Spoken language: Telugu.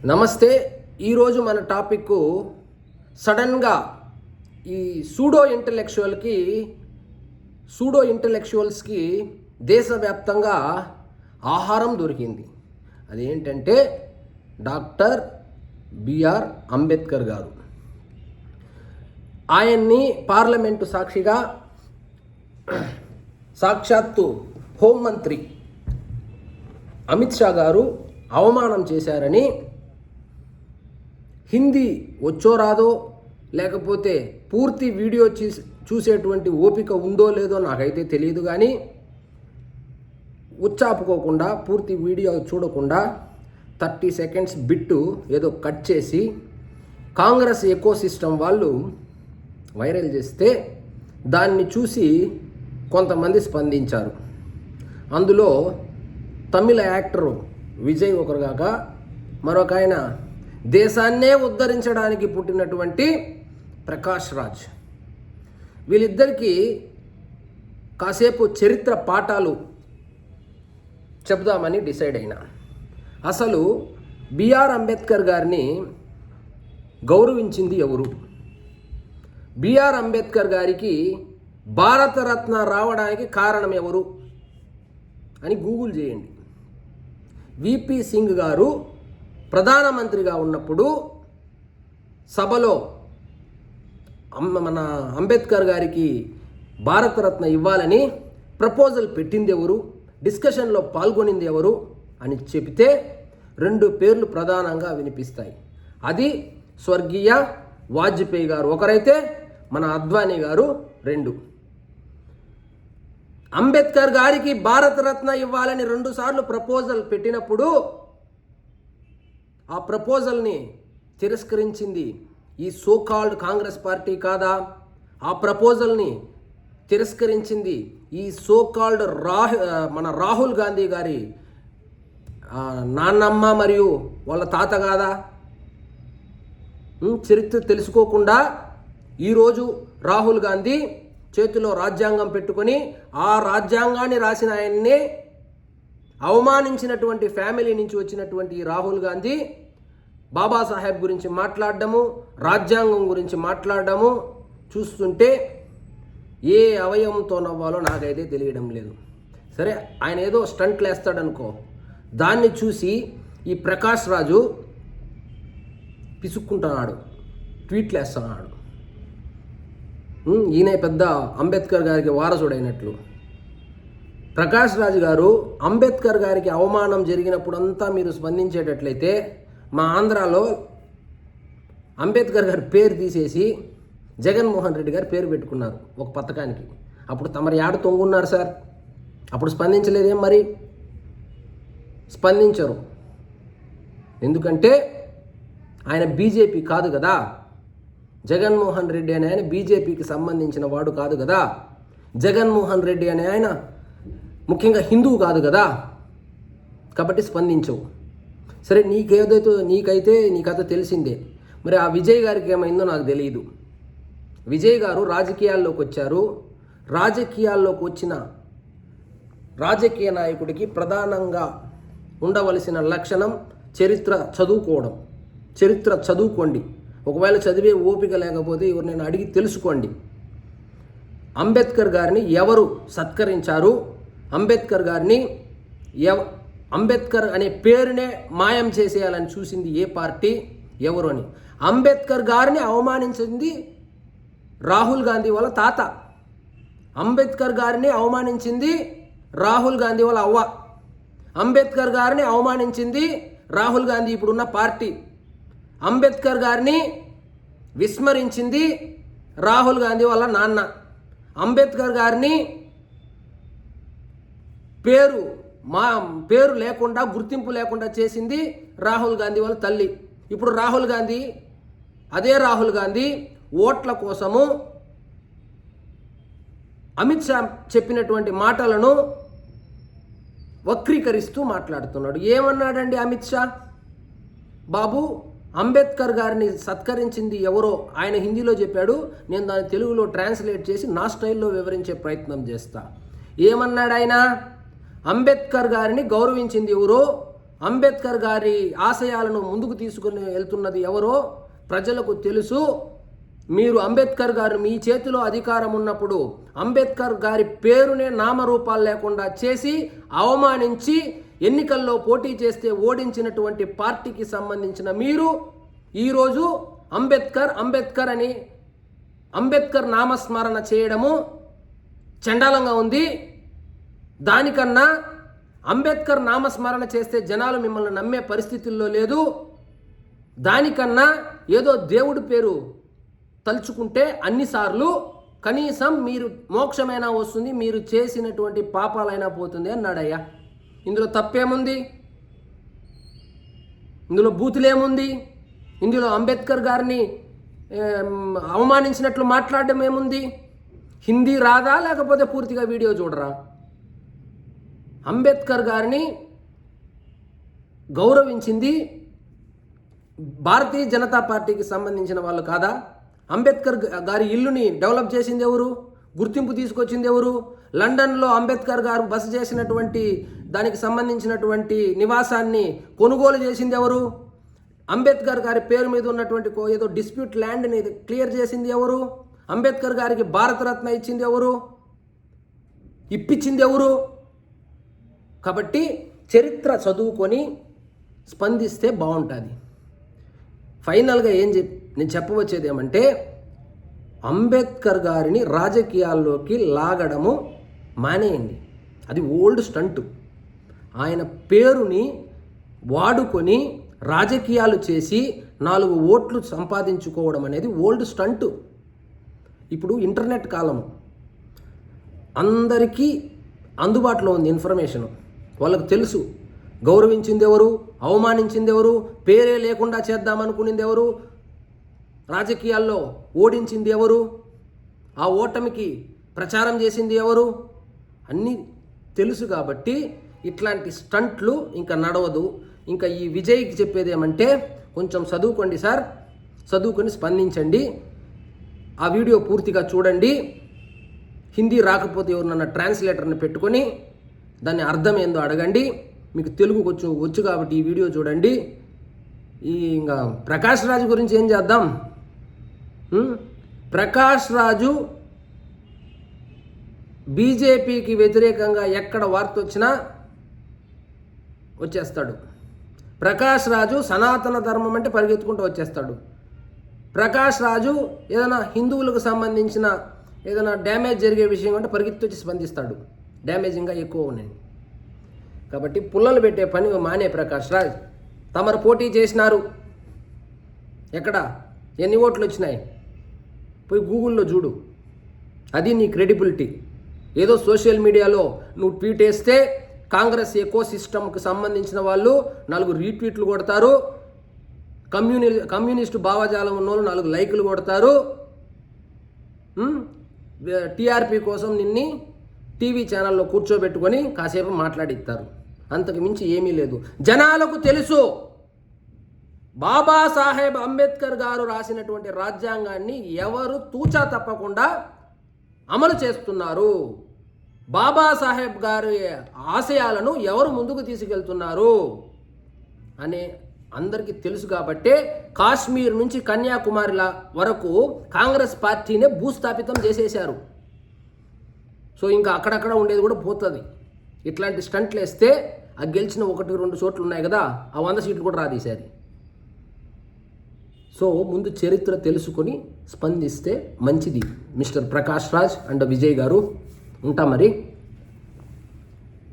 నమస్తే. ఈరోజు మన టాపిక్ సడన్గా ఈ సూడో ఇంటలెక్చువల్స్కి దేశవ్యాప్తంగా ఆహారం దొరికింది. అదేంటంటే డాక్టర్ బిఆర్ అంబేద్కర్ గారు. ఆయన్ని పార్లమెంటు సాక్షిగా సాక్షాత్తు హోంమంత్రి అమిత్ షా గారు అవమానం చేశారని, హిందీ వచ్చో రాదో లేకపోతే పూర్తి వీడియో చూసేటువంటి ఓపిక ఉందో లేదో నాకైతే తెలియదు, కానీ ఉచ్చాపుకోకుండా పూర్తి వీడియో చూడకుండా 30 సెకండ్స్ బిట్టు ఏదో కట్ చేసి కాంగ్రెస్ ఎకోసిస్టమ్ వాళ్ళు వైరల్ చేస్తే దాన్ని చూసి కొంతమంది స్పందించారు. అందులో తమిళ యాక్టరు విజయ్ ఒకరు కాక మరొక ఆయన దేశాన్నే ఉద్ధరించడానికి పుట్టినటువంటి ప్రకాష్ రాజ్. వీళ్ళిద్దరికీ కాసేపు చరిత్ర పాఠాలు చెప్దామని డిసైడ్ అయినా. అసలు బిఆర్ అంబేద్కర్ గారిని గౌరవించింది ఎవరు? బిఆర్ అంబేద్కర్ గారికి భారతరత్న రావడానికి కారణం ఎవరు అని గూగుల్ చేయండి. విపి సింగ్ గారు ప్రధానమంత్రిగా ఉన్నప్పుడు సభలో మన అంబేద్కర్ గారికి భారతరత్న ఇవ్వాలని ప్రపోజల్ పెట్టింది ఎవరు, డిస్కషన్లో పాల్గొనింది ఎవరు అని చెబితే 2 పేర్లు ప్రధానంగా వినిపిస్తాయి. అది స్వర్గీయ వాజ్పేయి గారు ఒకరైతే, మన అద్వానీ గారు 2. అంబేద్కర్ గారికి భారతరత్న ఇవ్వాలని 2 సార్లు ప్రపోజల్ పెట్టినప్పుడు ఆ ప్రపోజల్ని తిరస్కరించింది ఈ సోకాల్డ్ కాంగ్రెస్ పార్టీ కాదా? ఆ ప్రపోజల్ని తిరస్కరించింది ఈ సోకాల్డ్ మన రాహుల్ గాంధీ గారి నాన్నమ్మ మరియు వాళ్ళ తాత కాదా? చరిత్ర తెలుసుకోకుండా ఈరోజు రాహుల్ గాంధీ చేతిలో రాజ్యాంగం పెట్టుకొని ఆ రాజ్యాంగాన్ని రాసిన ఆయన్ని అవమానించినటువంటి ఫ్యామిలీ నుంచి వచ్చినటువంటి రాహుల్ గాంధీ బాబాసాహెబ్ గురించి మాట్లాడడము, రాజ్యాంగం గురించి మాట్లాడడము చూస్తుంటే ఏ అవయవంతో నవ్వాలో నాకైతే తెలియడం లేదు. సరే, ఆయన ఏదో స్టంట్లు వేస్తాడనుకో, దాన్ని చూసి ఈ ప్రకాష్ రాజు పిసుక్కుంటున్నాడు, ట్వీట్లు వేస్తున్నాడు. ఈయన పెద్ద అంబేద్కర్ గారికి వారసుడైనట్లు. ప్రకాష్ రాజ్ గారు అంబేద్కర్ గారికి అవమానం జరిగినప్పుడంతా మీరు స్పందించేటట్లయితే మా ఆంధ్రాలో అంబేద్కర్ గారి పేరు తీసేసి జగన్మోహన్ రెడ్డి గారి పేరు పెట్టుకున్నారు ఒక పథకానికి. అప్పుడు తమరు యాడ తొంగున్నారు సార్? అప్పుడు స్పందించలేదేం? మరి స్పందించరు. ఎందుకంటే ఆయన బీజేపీ కాదు కదా. జగన్మోహన్ రెడ్డి అనే ఆయన బీజేపీకి సంబంధించిన వాడు కాదు కదా. జగన్మోహన్ రెడ్డి అనే ఆయన ముఖ్యంగా హిందువు కాదు కదా. కాబట్టి స్పందించవు. సరే, నీకైతే నీ కథ తెలిసిందే. మరి ఆ విజయ్ గారికి ఏమైందో నాకు తెలియదు. విజయ్ గారు రాజకీయాల్లోకి వచ్చారు. రాజకీయాల్లోకి వచ్చిన రాజకీయ నాయకుడికి ప్రధానంగా ఉండవలసిన లక్షణం చరిత్ర చదువుకోవడం. చరిత్ర చదువుకోండి. ఒకవేళ చదివే ఓపిక లేకపోతే ఎవరినైనా అడిగి తెలుసుకోండి. అంబేద్కర్ గారిని ఎవరు సత్కరించారు? అంబేద్కర్ గారిని అంబేద్కర్ అనే పేరునే మాయం చేసేయాలని చూసింది ఏ పార్టీ, ఎవరు అని? అంబేద్కర్ గారిని అవమానించింది రాహుల్ గాంధీ వాళ్ళ తాత. అంబేద్కర్ గారిని అవమానించింది రాహుల్ గాంధీ వాళ్ళ అవ్వ. అంబేద్కర్ గారిని అవమానించింది రాహుల్ గాంధీ ఇప్పుడున్న పార్టీ. అంబేద్కర్ గారిని విస్మరించింది రాహుల్ గాంధీ వాళ్ళ నాన్న. అంబేద్కర్ గారిని పేరు లేకుండా, గుర్తింపు లేకుండా చేసింది రాహుల్ గాంధీ వాళ్ళ తల్లి. ఇప్పుడు అదే రాహుల్ గాంధీ ఓట్ల కోసము అమిత్ షా చెప్పినటువంటి మాటలను వక్రీకరిస్తూ మాట్లాడుతున్నాడు. ఏమన్నాడండి అమిత్ షా? బాబు, అంబేద్కర్ గారిని సత్కరించింది ఎవరో ఆయన హిందీలో చెప్పాడు, నేను దాన్ని తెలుగులో ట్రాన్స్లేట్ చేసి నా స్టైల్లో వివరించే ప్రయత్నం చేస్తా. ఏమన్నాడు ఆయన? అంబేద్కర్ గారిని గౌరవించింది ఎవరో అంబేద్కర్ గారి ఆశయాలను ముందుకు తీసుకుని వెళ్తున్నది ఎవరో ప్రజలకు తెలుసు. మీరు అంబేద్కర్ గారు మీ చేతిలో అధికారం ఉన్నప్పుడు అంబేద్కర్ గారి పేరునే నామరూపాలు లేకుండా చేసి అవమానించి ఎన్నికల్లో పోటీ చేస్తే ఓడించినటువంటి పార్టీకి సంబంధించిన మీరు ఈరోజు అంబేద్కర్ అని అంబేద్కర్ నామస్మరణ చేయడము చండాలంగా ఉంది. దానికన్నా అంబేద్కర్ నామస్మరణ చేస్తే జనాలు మిమ్మల్ని నమ్మే పరిస్థితుల్లో లేదు. దానికన్నా ఏదో దేవుడి పేరు తలుచుకుంటే అన్నిసార్లు కనీసం మీరు మోక్షమైనా వస్తుంది, మీరు చేసినటువంటి పాపాలైనా పోతుంది అన్నాడయ్యా. ఇందులో తప్పేముంది? ఇందులో బూతులేముంది? ఇందులో అంబేద్కర్ గారిని అవమానించినట్లు మాట్లాడడం ఏముంది? హిందీ రాదా లేకపోతే పూర్తిగా వీడియో చూడరా? అంబేద్కర్ గారిని గౌరవించింది భారతీయ జనతా పార్టీకి సంబంధించిన వాళ్ళు కాదా? అంబేద్కర్ గారి ఇల్లుని డెవలప్ చేసింది ఎవరు? గుర్తింపు తీసుకొచ్చింది ఎవరు? లండన్లో అంబేద్కర్ గారు బస చేసినటువంటి దానికి సంబంధించినటువంటి నివాసాన్ని కొనుగోలు చేసింది ఎవరు? అంబేద్కర్ గారి పేరు మీద ఉన్నటువంటి ఏదో డిస్ప్యూట్ ల్యాండ్ని క్లియర్ చేసింది ఎవరు? అంబేద్కర్ గారికి భారతరత్న ఇచ్చింది ఎవరు? ఇప్పించింది ఎవరు? కాబట్టి చరిత్ర చదువుకొని స్పందిస్తే బాగుంటుంది. ఫైనల్గా నేను చెప్పవచ్చేది ఏమంటే, అంబేద్కర్ గారిని రాజకీయాల్లోకి లాగడము మానేయండి. అది ఓల్డ్ స్టంట్. ఆయన పేరుని వాడుకొని రాజకీయాలు చేసి 4 ఓట్లు సంపాదించుకోవడం అనేది ఓల్డ్ స్టంట్. ఇప్పుడు ఇంటర్నెట్ కాలం, అందరికీ అందుబాటులో ఉంది ఇన్ఫర్మేషను. వాళ్ళకు తెలుసు గౌరవించింది ఎవరు, అవమానించింది ఎవరు, పేరే లేకుండా చేద్దామనుకునింది ఎవరు, రాజకీయాల్లో ఓడించింది ఎవరు, ఆ ఓటమికి ప్రచారం చేసింది ఎవరు, అన్నీ తెలుసు. కాబట్టి ఇట్లాంటి స్టంట్లు ఇంకా నడవదు. ఇంకా ఈ విజయ్కి చెప్పేది ఏమంటే, కొంచెం చదువుకోండి సార్, చదువుకొని స్పందించండి. ఆ వీడియో పూర్తిగా చూడండి. హిందీ రాకపోతే ఎవరినన్నా ట్రాన్స్లేటర్ని పెట్టుకొని దాని అర్థం ఏందో అడగండి. మీకు తెలుగు వచ్చు కాబట్టి ఈ వీడియో చూడండి. ఇంకా ప్రకాష్ రాజు గురించి ఏం చేద్దాం? ప్రకాష్ రాజు బీజేపీకి వ్యతిరేకంగా ఎక్కడ వార్త వచ్చినా వచ్చేస్తాడు. ప్రకాష్ రాజు సనాతన ధర్మం అంటే పరిగెత్తుకుంటూ వచ్చేస్తాడు. ప్రకాష్ రాజు ఏదైనా హిందువులకు సంబంధించిన ఏదైనా డ్యామేజ్ జరిగే విషయం అంటే పరిగెత్తి వచ్చి స్పందిస్తాడు. డ్యామేజ్ ఇంకా ఎక్కువ ఉన్నాయి. కాబట్టి పుల్లలు పెట్టే పని మానే ప్రకాష్ రాజ్. తమరు పోటీ చేసినారు, ఎక్కడ ఎన్ని ఓట్లు వచ్చినాయి పోయి గూగుల్లో చూడు. అది నీ క్రెడిబిలిటీ. ఏదో సోషల్ మీడియాలో నువ్వు ట్వీట్ వేస్తే కాంగ్రెస్ ఎకో సిస్టమ్కి సంబంధించిన వాళ్ళు 4 రీట్వీట్లు కొడతారు, కమ్యూనిస్టు భావజాలం ఉన్న వాళ్ళు 4 లైకులు కొడతారు, టీఆర్పీ కోసం నిన్ని టీవీ ఛానల్లో కూర్చోబెట్టుకొని కాసేపు మాట్లాడిస్తారు. అంతకు మించి ఏమీ లేదు. జనాలకు తెలుసు బాబాసాహెబ్ అంబేద్కర్ గారు రాసినటువంటి రాజ్యాంగాన్ని ఎవరు తూచా తప్పకుండా అమలు చేస్తున్నారు, బాబాసాహెబ్ గారి ఆశయాలను ఎవరు ముందుకు తీసుకెళ్తున్నారు అనే అందరికీ తెలుసు. కాబట్టే కాశ్మీర్ నుంచి కన్యాకుమారిల వరకు కాంగ్రెస్ పార్టీనే భూస్థాపితం చేసేశారు. సో ఇంకా అక్కడక్కడ ఉండేది కూడా పోతుంది. ఇట్లాంటి స్టంట్లు వేస్తే ఆ గెలిచిన 1-2 చోట్లు ఉన్నాయి కదా, ఆ 100 సీట్లు కూడా రాదీశారు. సో ముందు చరిత్ర తెలుసుకొని స్పందిస్తే మంచిది. మిస్టర్ ప్రకాష్ రాజ్ అండ్ విజయ్ గారు ఉంటా మరి.